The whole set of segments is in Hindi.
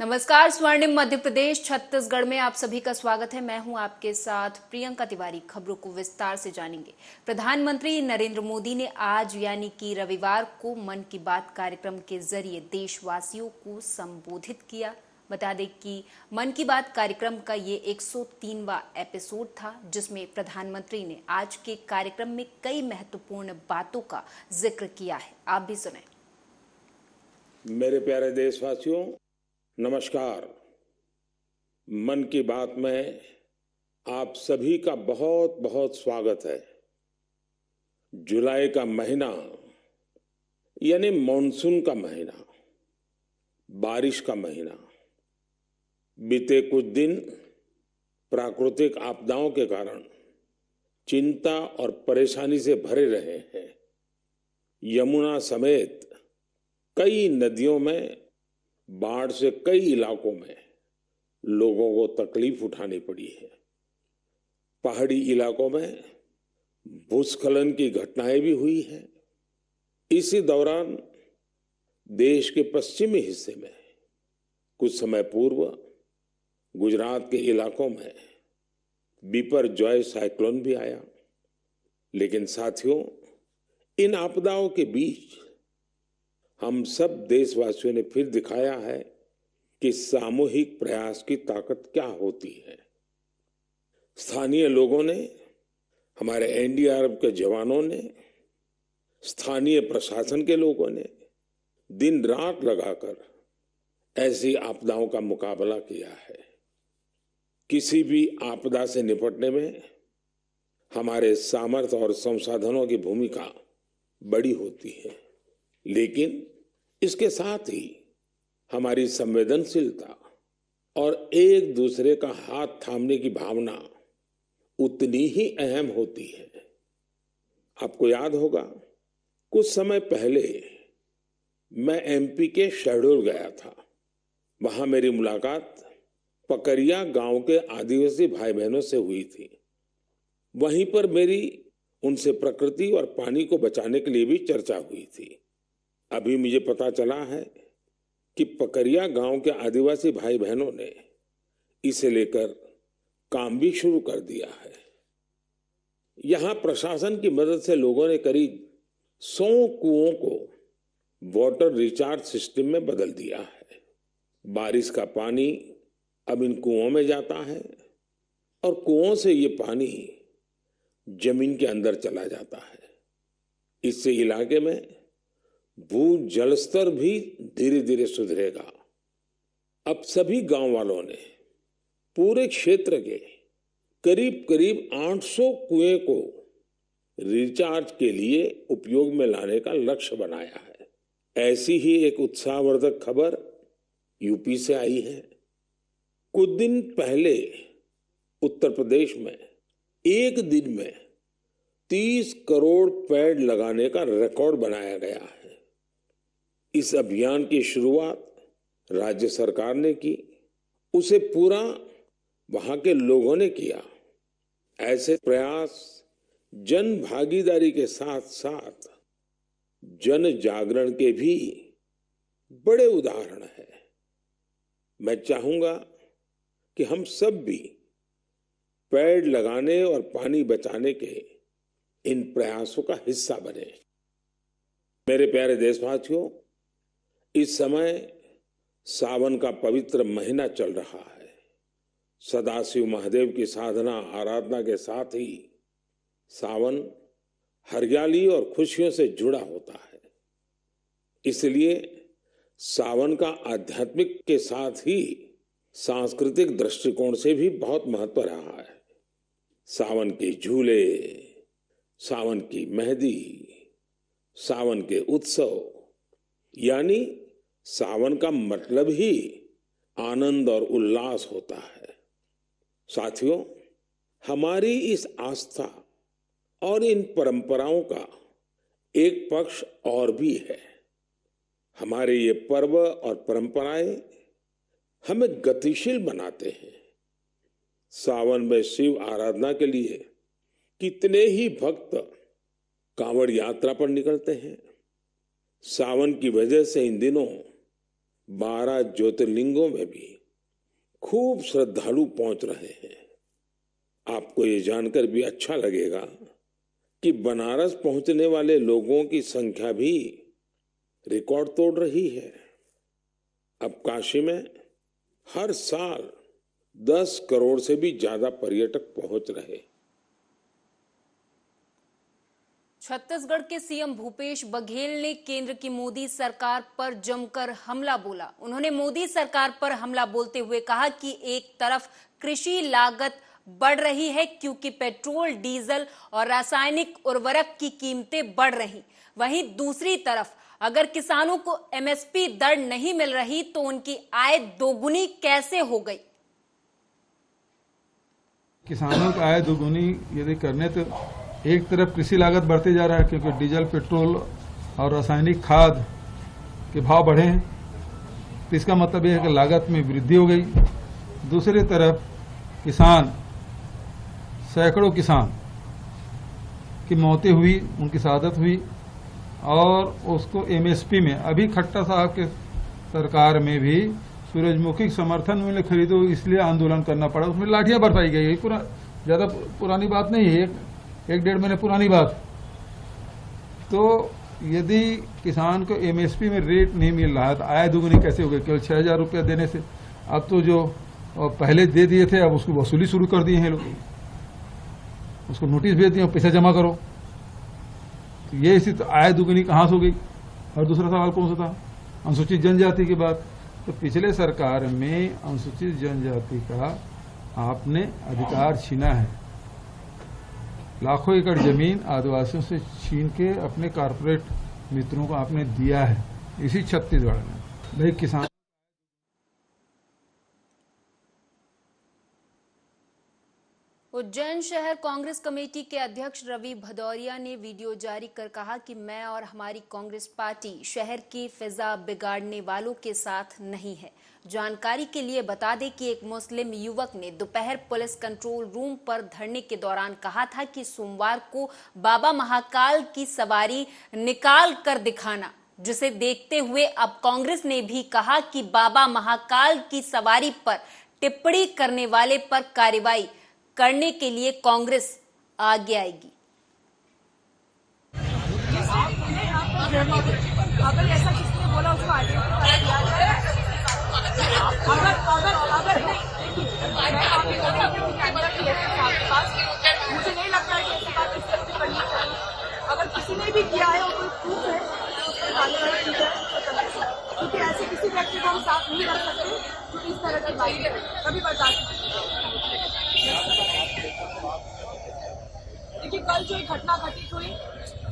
नमस्कार। स्वर्णिम मध्य प्रदेश छत्तीसगढ़ में आप सभी का स्वागत है। मैं हूं आपके साथ प्रियंका तिवारी। खबरों को विस्तार से जानेंगे। प्रधानमंत्री नरेंद्र मोदी ने आज यानी कि रविवार को मन की बात कार्यक्रम के जरिए देशवासियों को संबोधित किया। बता दें कि मन की बात कार्यक्रम का ये 103वां एपिसोड था, जिसमें प्रधानमंत्री ने आज के कार्यक्रम में कई महत्वपूर्ण बातों का जिक्र किया है। आप भी सुने। मेरे प्यारे देशवासियों, नमस्कार। मन की बात में आप सभी का बहुत बहुत स्वागत है। जुलाई का महीना यानी मॉनसून का महीना, बारिश का महीना। बीते कुछ दिन प्राकृतिक आपदाओं के कारण चिंता और परेशानी से भरे रहे हैं। यमुना समेत कई नदियों में बाढ़ से कई इलाकों में लोगों को तकलीफ उठानी पड़ी है। पहाड़ी इलाकों में भूस्खलन की घटनाएं भी हुई हैं। इसी दौरान देश के पश्चिमी हिस्से में कुछ समय पूर्व गुजरात के इलाकों में बिपरजॉय साइक्लोन भी आया। लेकिन साथियों, इन आपदाओं के बीच हम सब देशवासियों ने फिर दिखाया है कि सामूहिक प्रयास की ताकत क्या होती है। स्थानीय लोगों ने, हमारे एनडीआरएफ के जवानों ने, स्थानीय प्रशासन के लोगों ने दिन रात लगाकर ऐसी आपदाओं का मुकाबला किया है। किसी भी आपदा से निपटने में हमारे सामर्थ्य और संसाधनों की भूमिका बड़ी होती है, लेकिन इसके साथ ही हमारी संवेदनशीलता और एक दूसरे का हाथ थामने की भावना उतनी ही अहम होती है। आपको याद होगा, कुछ समय पहले मैं एमपी के शहडोल गया था। वहां मेरी मुलाकात पकरिया गांव के आदिवासी भाई बहनों से हुई थी। वहीं पर मेरी उनसे प्रकृति और पानी को बचाने के लिए भी चर्चा हुई थी। अभी मुझे पता चला है कि पकरिया गांव के आदिवासी भाई बहनों ने इसे लेकर काम भी शुरू कर दिया है। यहां प्रशासन की मदद से लोगों ने करीब 100 कुओं को वाटर रिचार्ज सिस्टम में बदल दिया है। बारिश का पानी अब इन कुओं में जाता है और कुओं से ये पानी जमीन के अंदर चला जाता है। इससे इलाके में भू जल स्तर भी धीरे धीरे सुधरेगा। अब सभी गांव वालों ने पूरे क्षेत्र के करीब करीब 800 कुएं को रिचार्ज के लिए उपयोग में लाने का लक्ष्य बनाया है। ऐसी ही एक उत्साहवर्धक खबर यूपी से आई है। कुछ दिन पहले उत्तर प्रदेश में एक दिन में 30 करोड़ पेड़ लगाने का रिकॉर्ड बनाया गया है। इस अभियान की शुरुआत राज्य सरकार ने की, उसे पूरा वहां के लोगों ने किया। ऐसे प्रयास जन भागीदारी के साथ साथ जन जागरण के भी बड़े उदाहरण हैं। मैं चाहूंगा कि हम सब भी पेड़ लगाने और पानी बचाने के इन प्रयासों का हिस्सा बने। मेरे प्यारे देशवासियों, इस समय सावन का पवित्र महीना चल रहा है। सदाशिव महादेव की साधना आराधना के साथ ही सावन हरियाली और खुशियों से जुड़ा होता है। इसलिए सावन का आध्यात्मिक के साथ ही सांस्कृतिक दृष्टिकोण से भी बहुत महत्व रहा है। सावन के झूले, सावन की मेहंदी, सावन के उत्सव, यानी सावन का मतलब ही आनंद और उल्लास होता है। साथियों, हमारी इस आस्था और इन परंपराओं का एक पक्ष और भी है। हमारे ये पर्व और परंपराएं हमें गतिशील बनाते हैं। सावन में शिव आराधना के लिए कितने ही भक्त कांवड़ यात्रा पर निकलते हैं। सावन की वजह से इन दिनों 12 ज्योतिर्लिंगों में भी खूब श्रद्धालु पहुंच रहे हैं। आपको ये जानकर भी अच्छा लगेगा कि बनारस पहुंचने वाले लोगों की संख्या भी रिकॉर्ड तोड़ रही है। अब काशी में हर साल 10 करोड़ से भी ज्यादा पर्यटक पहुंच रहे। छत्तीसगढ़ के सीएम भूपेश बघेल ने केंद्र की मोदी सरकार पर जमकर हमला बोला। उन्होंने मोदी सरकार पर हमला बोलते हुए कहा कि एक तरफ कृषि लागत बढ़ रही है क्योंकि पेट्रोल, डीजल और रासायनिक उर्वरक की कीमतें बढ़ रही, वहीं दूसरी तरफ अगर किसानों को एमएसपी दर नहीं मिल रही तो उनकी आय दोगुनी कैसे हो गई। किसानों की आय दोगुनी यदि करने तो एक तरफ कृषि लागत बढ़ते जा रहा है क्योंकि डीजल, पेट्रोल और रासायनिक खाद के भाव बढ़े हैं, तो इसका मतलब यह है कि लागत में वृद्धि हो गई। दूसरी तरफ किसान, सैकड़ों किसान की मौतें हुई, उनकी शहादत हुई और उसको एमएसपी में अभी खट्टर साहब के सरकार में भी सूरजमुखी समर्थन मूल्य खरीदो इसलिए आंदोलन करना पड़ा, उसमें लाठियां बरसाई गई। ज्यादा पुरानी बात नहीं है, एक डेढ़ महीने पुरानी बात। तो यदि किसान को एमएसपी में रेट नहीं मिल रहा है तो आय दुगनी कैसे हो गई केवल 6,000 रुपया देने से। अब तो जो पहले दे दिए थे अब उसको वसूली शुरू कर दिए हैं लोग, उसको नोटिस भेज दिए, पैसा जमा करो। तो ये स्थिति आय दुगनी कहां से हो गई। और दूसरा सवाल कौन सा था, अनुसूचित जनजाति की बात। तो पिछले सरकार में अनुसूचित जनजाति का आपने अधिकार छीना है, लाखों एकड़ जमीन आदिवासियों से छीन के अपने कारपोरेट मित्रों को आपने दिया है इसी छत्तीसगढ़ में। भाई किसान उज्जैन शहर कांग्रेस कमेटी के अध्यक्ष रवि भदौरिया ने वीडियो जारी कर कहा कि मैं और हमारी कांग्रेस पार्टी शहर की फिजा बिगाड़ने वालों के साथ नहीं है। जानकारी के लिए बता दें कि एक मुस्लिम युवक ने दोपहर पुलिस कंट्रोल रूम पर धरने के दौरान कहा था कि सोमवार को बाबा महाकाल की सवारी निकाल कर दिखाना, जिसे देखते हुए अब कांग्रेस ने भी कहा कि बाबा महाकाल की सवारी पर टिप्पणी करने वाले पर कार्रवाई करने के लिए कांग्रेस आगे आएगी। अगर ऐसा किसी ने बोला उसको आगे मुझे नहीं लगता है कि ऐसी बात इस तरह से करनी चाहिए। अगर किसी ने भी किया है और कोई प्रूफ है तो उसके कार्रवाई की जाए, क्योंकि ऐसे किसी व्यक्ति को हम साथ नहीं रख सकते क्योंकि इस तरह की बात कभी बर्दाश्त नहीं। देखिए, कल जो एक घटना घटित हुई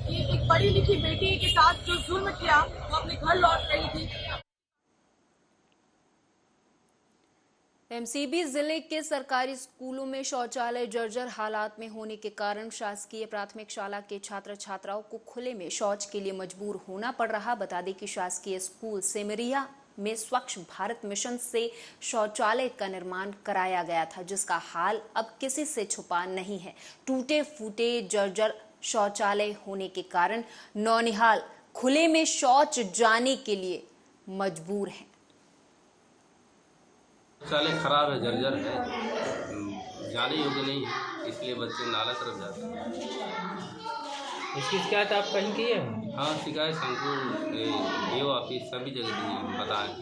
कि एक पढ़ी लिखी बेटी के साथ जो जुल्म किया वो अपने घर लौट रही थी। एमसीबी जिले के सरकारी स्कूलों में शौचालय जर्जर हालात में होने के कारण शासकीय प्राथमिक शाला के छात्र छात्राओं को खुले में शौच के लिए मजबूर होना पड़ रहा। बता दें कि शासकीय स्कूल सेमरिया में स्वच्छ भारत मिशन से शौचालय का निर्माण कराया गया था, जिसका हाल अब किसी से छुपा नहीं है। टूटे फूटे जर्जर शौचालय होने के कारण नौनिहाल खुले में शौच जाने के लिए मजबूर हैं। शौचालय खराब है, जर्जर है, जाने योग्य नहीं है, इसलिए बच्चे नाला तरफ जाते हैं। इसकी शिकायत आप कहीं की है? हाँ, शिकायत हमको डीओ ऑफिस सभी जगह दी है, बताएं।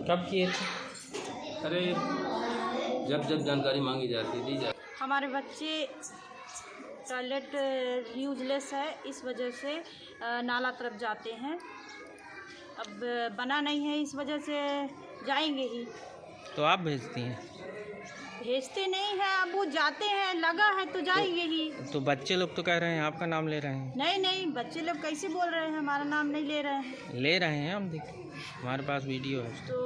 कब किए थे? अरे जब जानकारी मांगी जाती दी जाती। हमारे बच्चे टॉयलेट यूजलेस है, इस वजह से नाला तरफ जाते हैं। अब बना नहीं है, इस वजह से जाएंगे ही। तो आप भेजती हैं? भेजते नहीं हैं, अब वो जाते हैं, लगा है तो जाएंगे ही। तो बच्चे लोग तो कह रहे हैं आपका नाम ले रहे हैं। नहीं नहीं, बच्चे लोग कैसे बोल रहे हैं, हमारा नाम नहीं ले रहे हैं। ले रहे हैं, हम देख, हमारे पास वीडियो है। तो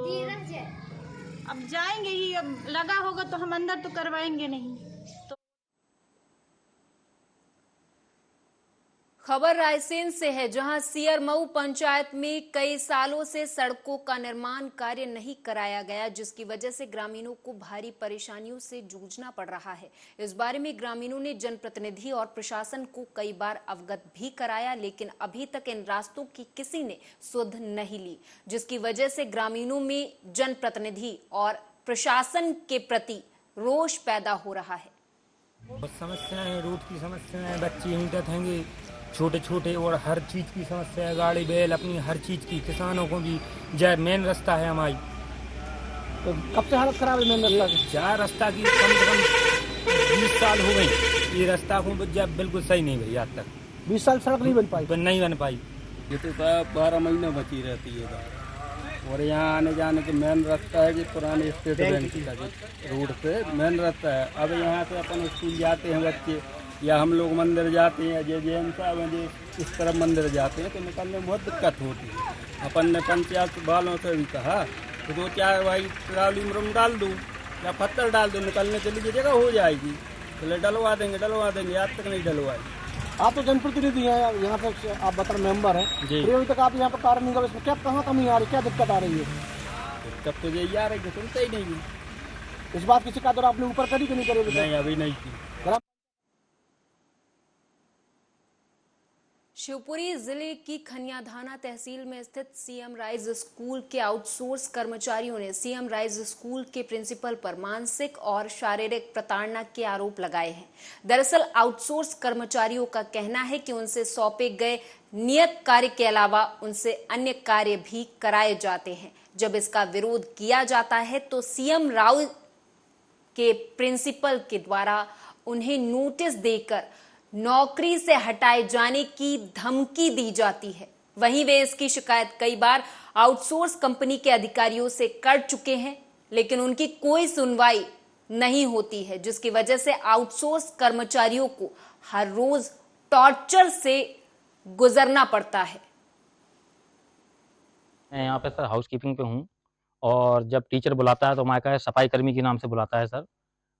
अब जाएंगे ही, अब लगा होगा तो हम अंदर तो करवाएंगे नहीं। तो खबर रायसेन से है, जहां सियरमऊ पंचायत में कई सालों से सड़कों का निर्माण कार्य नहीं कराया गया, जिसकी वजह से ग्रामीणों को भारी परेशानियों से जूझना पड़ रहा है। इस बारे में ग्रामीणों ने जनप्रतिनिधि और प्रशासन को कई बार अवगत भी कराया, लेकिन अभी तक इन रास्तों की किसी ने सुध नहीं ली, जिसकी वजह से ग्रामीणों में जनप्रतिनिधि और प्रशासन के प्रति रोष पैदा हो रहा है। बहुत समस्या है, रोड की समस्या है, बच्चे हिंसक हैंगे छोटे छोटे, और हर चीज़ की समस्या है, गाड़ी बैल अपनी हर चीज़ की, किसानों को भी जय मेन रास्ता है हमारी। तो कब से हालत खराब है मेन रास्ता की? जहाँ रास्ता की कम से कम 20 साल हो गई, ये रास्ता को जब बिल्कुल सही नहीं भई आज तक। 20 साल सड़क नहीं बन पाई? नहीं बन पाई। ये तो साहब 12 महीने बची रहती है, और यहाँ आने जाने के मेन रास्ता है कि पुराने स्टेट बैंक का रोड पे मेन रास्ता है। अब यहाँ से अपन स्कूल जाते हैं बच्चे, या हम लोग मंदिर जाते हैं, जैन साहब हैं इस तरफ मंदिर जाते हैं, तो निकलने में बहुत दिक्कत होती है। अपन ने पंचायत वालों से भी कहा तो 2-4 भाई ट्राली में डाल दो या पत्थर डाल दो, निकलने के लिए जगह हो जाएगी। तो डलवा देंगे आज तक नहीं डलवाई। आप तो जनप्रतिनिधि हैं, यहाँ पे आप बता मेंबर हैं जी, अभी तक आप यहाँ पर कार्य नहीं कर, इसमें क्या कहाँ कमी आ रही, क्या दिक्कत आ रही है? दिक्कत तो यही आ रही है, सुनते ही नहीं। इस बात की शिकायत आपने ऊपर करी कि नहीं करी? नहीं, अभी नहीं की। शिवपुरी जिले की खनियाधाना तहसील में स्थित सीएम राइज स्कूल के आउटसोर्स कर्मचारियों ने सीएम राइज स्कूल के प्रिंसिपल पर मानसिक और शारीरिक प्रताड़ना के आरोप लगाए हैं। दरअसल आउटसोर्स कर्मचारियों का कहना है कि उनसे सौंपे गए नियत कार्य के अलावा उनसे अन्य कार्य भी कराए जाते हैं। जब इसका विरोध किया जाता है तो सीएम राइज के प्रिंसिपल के द्वारा उन्हें नोटिस देकर नौकरी से हटाए जाने की धमकी दी जाती है। वहीं वे इसकी शिकायत कई बार आउटसोर्स कंपनी के अधिकारियों से कर चुके हैं, लेकिन उनकी कोई सुनवाई नहीं होती है, जिसकी वजह से आउटसोर्स कर्मचारियों को हर रोज टॉर्चर से गुजरना पड़ता है। मैं यहाँ पे सर हाउसकीपिंग पे हूँ, और जब टीचर बुलाता है तो हमारे का सफाई कर्मी के नाम से बुलाता है सर।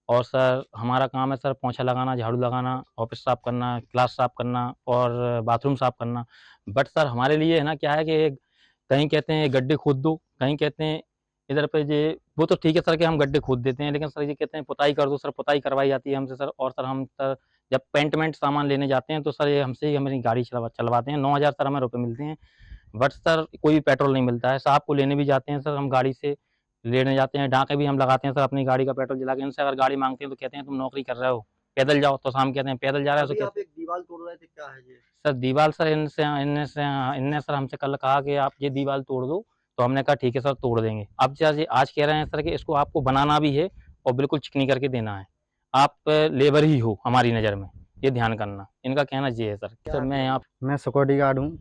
और सर हमारा काम है सर पोंछा लगाना, झाड़ू लगाना, ऑफिस साफ़ करना, क्लास साफ़ करना और बाथरूम साफ़ करना। बट सर हमारे लिए है ना क्या है कि कहीं कहते हैं गड्ढे खोद दो, कहीं कहते हैं इधर पे ये वो तो ठीक है सर कि हम गड्ढे खोद देते हैं, लेकिन सर ये कहते हैं पुताई कर दो। सर पुताई करवाई जाती है हमसे सर। और सर हम सर जब पेंट सामान लेने जाते हैं तो सर ये हमसे ही हमारी गाड़ी चलवाते हैं। 9,000 सर हमें रुपये मिलते हैं, बट सर कोई पेट्रोल नहीं मिलता है। साहब को लेने भी जाते हैं सर, हम गाड़ी से लेने जाते हैं, डाके भी हम लगाते हैं सर अपनी गाड़ी का पेट्रोल जला के। इनसे अगर गाड़ी मांगते हैं तो कहते हैं तुम नौकरी कर रहे हो, पैदल जाओ, तो हम कहते हैं पैदल जा रहे हो। तो आप एक दीवार तोड़ रहे थे, क्या है ये? सर दीवार सर इनने सर हमसे कल कहा कि आप ये दीवार तोड़ दो, तो हमने कहा ठीक है सर तोड़ देंगे। अब जैसे आज कह रहे हैं सर कि इसको आपको बनाना भी है और बिल्कुल चिकनी करके देना है, आप लेबर ही हो हमारी नज़र में, ये ध्यान करना। इनका कहना ये है सर। मैं सिक्योरिटी गार्ड हूँ।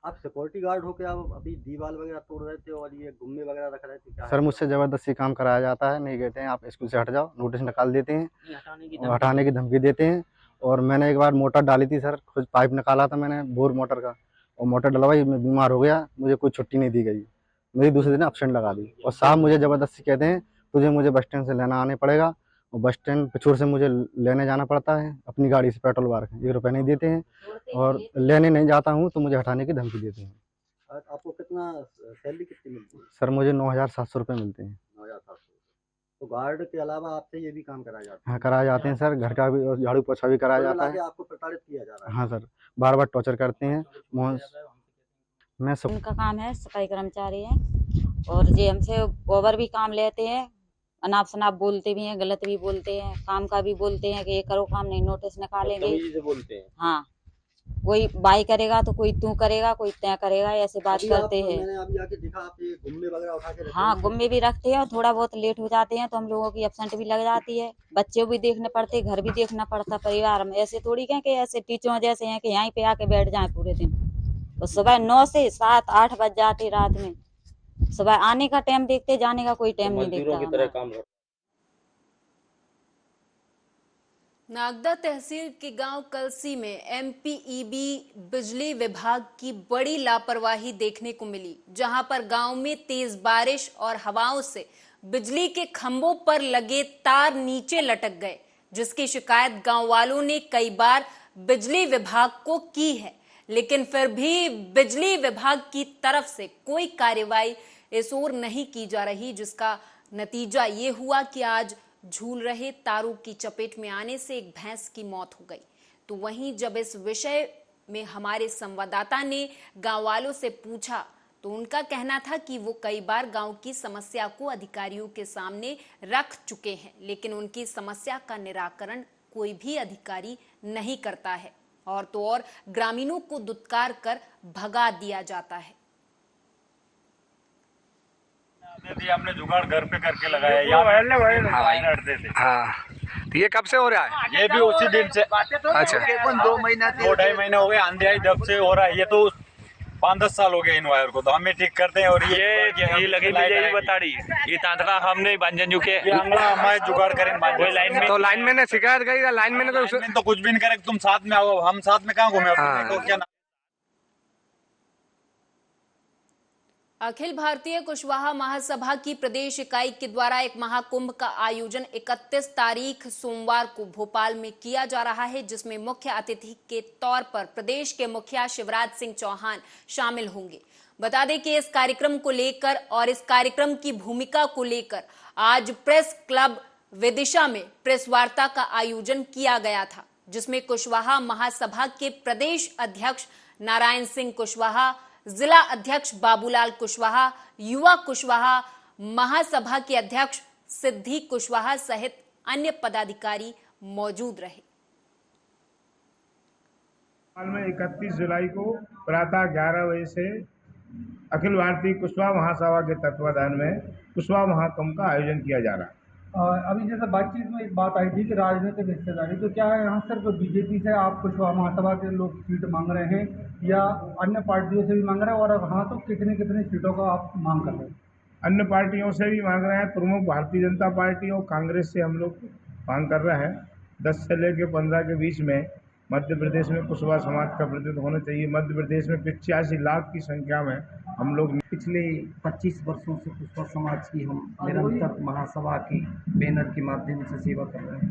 आप सिक्योरिटी गार्ड हो के आप अभी दीवार वगैरह तोड़ रहे थे और ये गुम्मे वगैरह रख रहे थे, क्या सर मुझसे ज़बरदस्ती काम कराया जाता है, नहीं कहते हैं आप स्कूल से हट जाओ, नोटिस निकाल देते हैं, हटाने की धमकी देते हैं। और मैंने एक बार मोटर डाली थी सर, खुद पाइप निकाला था मैंने बोर मोटर का, और मोटर डलवाई, मैं बीमार हो गया, मुझे कोई छुट्टी नहीं दी गई, मेरी दूसरे दिन एब्सेंट लगा दी। और साहब मुझे ज़बरदस्ती कहते हैं मुझे बस स्टैंड से लेना आने पड़ेगा, और बस स्टैंड पिछोर से मुझे लेने जाना पड़ता है अपनी गाड़ी से, पेट्रोल बार के 1 रुपये नहीं देते हैं, और लेने नहीं जाता हूँ तो मुझे हटाने की धमकी देते हैं। आपको कितना सैलरी कितनी मिलती है? सर मुझे 9,700 रुपये मिलते हैं। 9,700। तो गार्ड के अलावा आपसे ये भी काम कराया जाता है? हाँ कराए जाते हैं सर, घर का भी और झाड़ू पोछा भी कराया जाता है। आपको प्रताड़ित किया जा रहा है? हाँ सर, बार बार टॉर्चर करते हैं। उनका काम है, सफाई कर्मचारी हैं, और ये हमसे ओवर भी काम लेते हैं, अनाप शनाप बोलते भी हैं, गलत भी बोलते हैं, काम का भी बोलते हैं कि ये करो काम नहीं, नोटिस निकालेंगे। बोलते हैं हाँ, कोई बाई करेगा तो कोई तू करेगा, कोई तय करेगा, ऐसे बात करते हैं। मैंने अभी आके देखा आप ये गुम्मे वगैरह उठा के रखते हैं। हाँ गुम्मे भी रखते हैं, और थोड़ा बहुत लेट हो जाते हैं तो हम लोगों की एब्सेंट भी लग जाती है, बच्चे भी देखने पड़ते, घर भी देखना पड़ता परिवार में। ऐसे थोड़ी कहें कि ऐसे टीचरों जैसे हैं कि यहीं पे आके बैठ जाए पूरे दिन। तो सुबह 9 से 7-8 बज जाते रात में, सुबह आने का टाइम देखते, जाने का कोई टाइम नहीं देखता। नागदा तहसील के गांव कलसी में एमपीईबी बिजली विभाग की बड़ी लापरवाही देखने को मिली, जहां पर गांव में तेज बारिश और हवाओं से बिजली के खंभों पर लगे तार नीचे लटक गए, जिसकी शिकायत गांव वालों ने कई बार बिजली विभाग को की है, लेकिन फिर भी बिजली विभाग की तरफ से कोई कार्रवाई इस ओर नहीं की जा रही, जिसका नतीजा ये हुआ कि आज झूल रहे तारों की चपेट में आने से एक भैंस की मौत हो गई। तो वहीं जब इस विषय में हमारे संवाददाता ने गांव वालों से पूछा तो उनका कहना था कि वो कई बार गांव की समस्या को अधिकारियों के सामने रख चुके हैं, लेकिन उनकी समस्या का निराकरण कोई भी अधिकारी नहीं करता है और तो और ग्रामीणों को दुत्कार कर भगा दिया जाता है। हमने जुगाड़ घर पे करके लगाया हाँ, तो ये कब से हो रहा है? ये भी उसी दिन से। अच्छा, 2-2.5 महीने हो गए, आंधी आई जब से हो रहा है। ये तो 5-10 साल हो गए इन वायर को, तो हमें ठीक करते हैं। और ये लगी बता रही ये तांत्रा हमने बांधन जुके हमारे जुगाड़ करें लाइन में। तो लाइन मैन ने शिकायत करी, लाइन मैन तो कुछ भी नहीं करे, तुम साथ में आओ, हम साथ में कहाँ घूमे। अखिल भारतीय कुशवाहा महासभा की प्रदेश इकाई के द्वारा एक महाकुंभ का आयोजन 31 तारीख सोमवार को भोपाल में किया जा रहा है, जिसमें मुख्य अतिथि के तौर पर प्रदेश के मुखिया शिवराज सिंह चौहान शामिल होंगे। बता दें कि इस कार्यक्रम को लेकर और इस कार्यक्रम की भूमिका को लेकर आज प्रेस क्लब विदिशा में प्रेस वार्ता का आयोजन किया गया था, जिसमें कुशवाहा महासभा के प्रदेश अध्यक्ष नारायण सिंह कुशवाहा, जिला अध्यक्ष बाबूलाल कुशवाहा, युवा कुशवाहा महासभा के अध्यक्ष सिद्धि कुशवाहा सहित अन्य पदाधिकारी मौजूद रहे। में 31 जुलाई को प्रातः 11 बजे से अखिल भारतीय कुशवाहा महासभा के तत्वाधान में कुशवाहा महाकुंभ का आयोजन किया जा रहा है। अभी जैसे बातचीत में एक बात आई थी कि राजनीतिक हिस्सेदारी, तो क्या है यहाँ सिर्फ बीजेपी से आप कुशवाहा महासभा के लोग सीट मांग रहे हैं या अन्य पार्टियों से भी मांग रहे हैं, और हाँ तो कितनी कितनी सीटों का आप मांग कर रहे हैं? अन्य पार्टियों से भी मांग रहे हैं, प्रमुख भारतीय जनता पार्टी और कांग्रेस से हम लोग मांग कर रहे हैं। 10 से लेकर 15 के बीच में मध्य प्रदेश में कुशवाहा समाज का प्रतिनिधित्व होना चाहिए। मध्य प्रदेश में 85 लाख की संख्या में हम लोग पिछले 25 वर्षों से कुशवाहा समाज की हम निरंतर महासभा की बैनर के माध्यम से सेवा कर रहे हैं।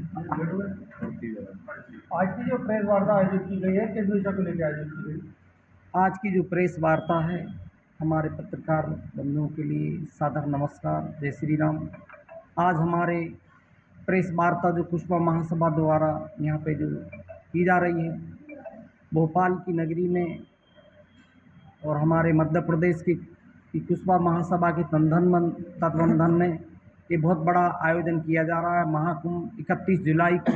आज की जो प्रेस वार्ता आयोजित की गई है, किस विषय को लेकर आयोजित की गई? आज की जो प्रेस वार्ता है, हमारे पत्रकार बंधुओं के लिए सादर नमस्कार, जय श्री राम। आज हमारे प्रेस वार्ता जो कुशवाहा महासभा द्वारा यहाँ पे जो की जा रही है भोपाल की नगरी में और हमारे मध्य प्रदेश की कुशवाहा महासभा के तत्वावधान में ये बहुत बड़ा आयोजन किया जा रहा है। महाकुंभ 31 जुलाई को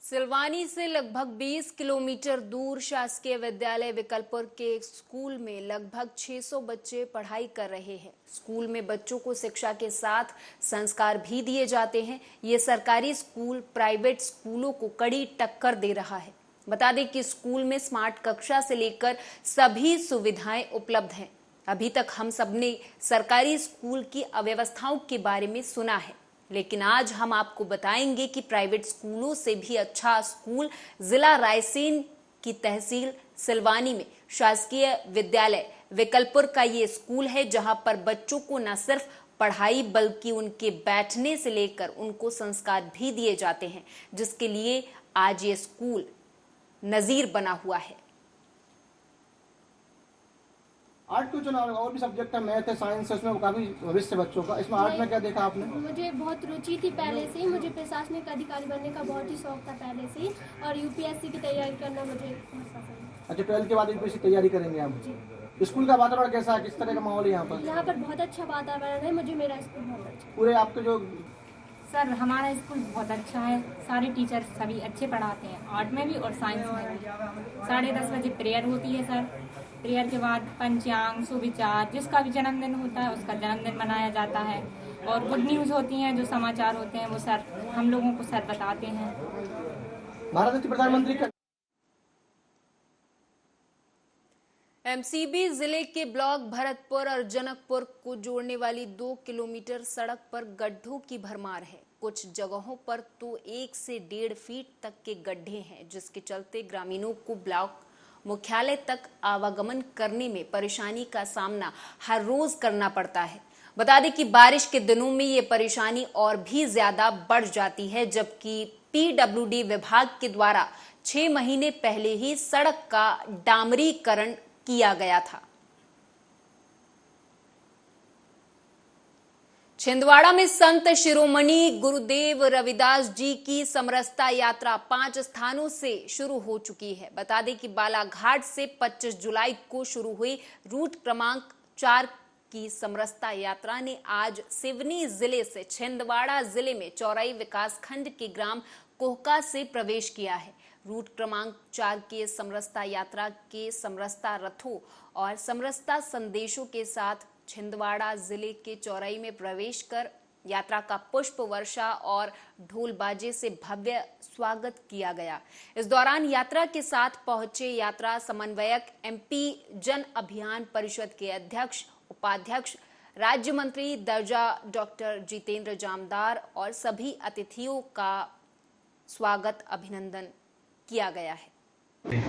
सिलवानी से लगभग 20 किलोमीटर दूर शासकीय विद्यालय विकल्पुर के एक स्कूल में लगभग 600 बच्चे पढ़ाई कर रहे हैं। स्कूल में बच्चों को शिक्षा के साथ संस्कार भी दिए जाते हैं। ये सरकारी स्कूल प्राइवेट स्कूलों को कड़ी टक्कर दे रहा है। बता दें कि स्कूल में स्मार्ट कक्षा से लेकर सभी सुविधाएं उपलब्ध हैं। अभी तक हम सबने सरकारी स्कूल की अव्यवस्थाओं के बारे में सुना है, लेकिन आज हम आपको बताएंगे कि प्राइवेट स्कूलों से भी अच्छा स्कूल जिला रायसेन की तहसील सिलवानी में शासकीय विद्यालय विकल्पुर का ये स्कूल है, जहां पर बच्चों को न सिर्फ पढ़ाई बल्कि उनके बैठने से लेकर उनको संस्कार भी दिए जाते हैं, जिसके लिए आज ये स्कूल नजीर बना हुआ है। आर्ट के चुनाव और भी सब्जेक्ट है, मैथ है, साइंस है, उसमें काफी भविष्य बच्चों का। इसमें आर्ट में क्या देखा आपने? मुझे बहुत रुचि थी पहले से ही, मुझे प्रशासनिक अधिकारी बनने का बहुत ही शौक था पहले से ही, और यूपीएससी की तैयारी करना मुझे बहुत पसंद है। अच्छा, 12th के बाद यूपीएससी तैयारी करेंगे आप? स्कूल का वातावरण कैसा है, किस तरह का माहौल है यहाँ पर? यहाँ पर बहुत अच्छा वातावरण है, मुझे मेरा स्कूल बहुत अच्छा। पूरे आपके जो सर, हमारा स्कूल बहुत अच्छा है, सारे टीचर सभी अच्छे पढ़ाते हैं, आर्ट में भी और साइंस में भी। 10:30 बजे प्रेयर होती है सर। प्रेयर के बाद पंचांग, सुविचार, जिसका भी जन्मदिन होता है उसका जन्मदिन मनाया जाता है, और गुड न्यूज़ होती हैं, जो समाचार होते हैं वो सर हम लोगों को सर बताते हैं। भारत के प्रधानमंत्री का एमसीबी जिले के ब्लॉक भरतपुर और जनकपुर को जोड़ने वाली 2 किलोमीटर सड़क पर गड्ढों की भरमार है। कुछ जगहों पर तो 1 से 1.5 फीट तक के गड्ढे हैं, जिसके चलते ग्रामीणों को ब्लॉक मुख्यालय तक आवागमन करने में परेशानी का सामना हर रोज करना पड़ता है। बता दें कि बारिश के दिनों में ये परेशानी और भी ज्यादा बढ़ जाती है, जबकि पीडब्ल्यूडी विभाग के द्वारा 6 महीने पहले ही सड़क का डामरीकरण किया गया था। छिंदवाड़ा में संत शिरोमणि गुरुदेव रविदास जी की समरसता यात्रा 5 स्थानों से शुरू हो चुकी है। बता दें कि बालाघाट से 25 जुलाई को शुरू हुई रूट क्रमांक 4 की समरसता यात्रा ने आज सिवनी जिले से छिंदवाड़ा जिले में चौराई विकासखंड के ग्राम कोहका से प्रवेश किया है। रूट क्रमांक 4 के समरसता यात्रा के समरसता रथों और समरसता संदेशों के साथ छिंदवाड़ा जिले के चौराई में प्रवेश कर यात्रा का पुष्प वर्षा और ढोल बाजे से भव्य स्वागत किया गया। इस दौरान यात्रा के साथ पहुंचे यात्रा समन्वयक, एमपी जन अभियान परिषद के अध्यक्ष, उपाध्यक्ष, राज्य मंत्री दर्जा डॉक्टर जितेंद्र जामदार और सभी अतिथियों का स्वागत अभिनंदन किया गया है।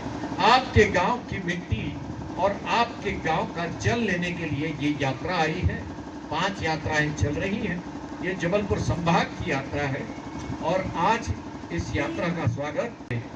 आपके गांव की मिट्टी और आपके गांव का जल लेने के लिए ये यात्रा आई है। 5 यात्राएं चल रही हैं। ये जबलपुर संभाग की यात्रा है और आज इस यात्रा का स्वागत है।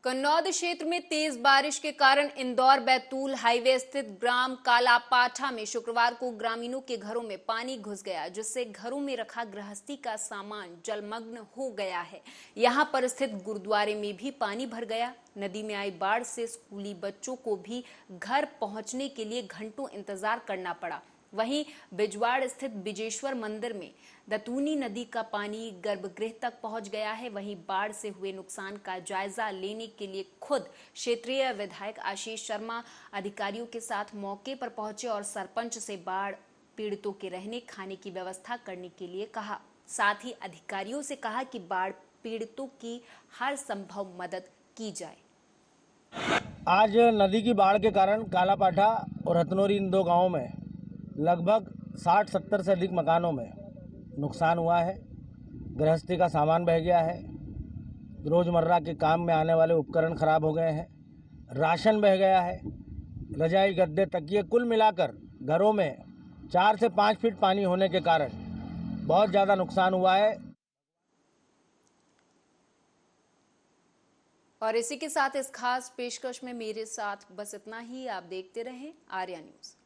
कन्नौद क्षेत्र में तेज बारिश के कारण इंदौर बैतूल हाईवे स्थित ग्राम कालापाठा में शुक्रवार को ग्रामीणों के घरों में पानी घुस गया, जिससे घरों में रखा गृहस्थी का सामान जलमग्न हो गया है। यहां पर स्थित गुरुद्वारे में भी पानी भर गया। नदी में आई बाढ़ से स्कूली बच्चों को भी घर पहुंचने के लिए घंटों इंतजार करना पड़ा। वहीं बिजवाड़ स्थित बिजेश्वर मंदिर में दतूनी नदी का पानी गर्भगृह तक पहुंच गया है। वहीं बाढ़ से हुए नुकसान का जायजा लेने के लिए खुद क्षेत्रीय विधायक आशीष शर्मा अधिकारियों के साथ मौके पर पहुंचे और सरपंच से बाढ़ पीड़ितों के रहने खाने की व्यवस्था करने के लिए कहा। साथ ही अधिकारियों से कहा कि बाढ़ पीड़ितों की हर संभव मदद की जाए। आज नदी की बाढ़ के कारण कालापाठा और हथनोरी इन 2 गांवों में लगभग 60-70 से अधिक मकानों में नुकसान हुआ है। गृहस्थी का सामान बह गया है। रोज़मर्रा के काम में आने वाले उपकरण खराब हो गए हैं। राशन बह गया है। रजाई, गद्दे, तकिए कुल मिलाकर घरों में 4 से 5 फीट पानी होने के कारण बहुत ज़्यादा नुकसान हुआ है। और इसी के साथ इस खास पेशकश में मेरे साथ बस इतना ही। आप देखते रहें आर्या न्यूज़।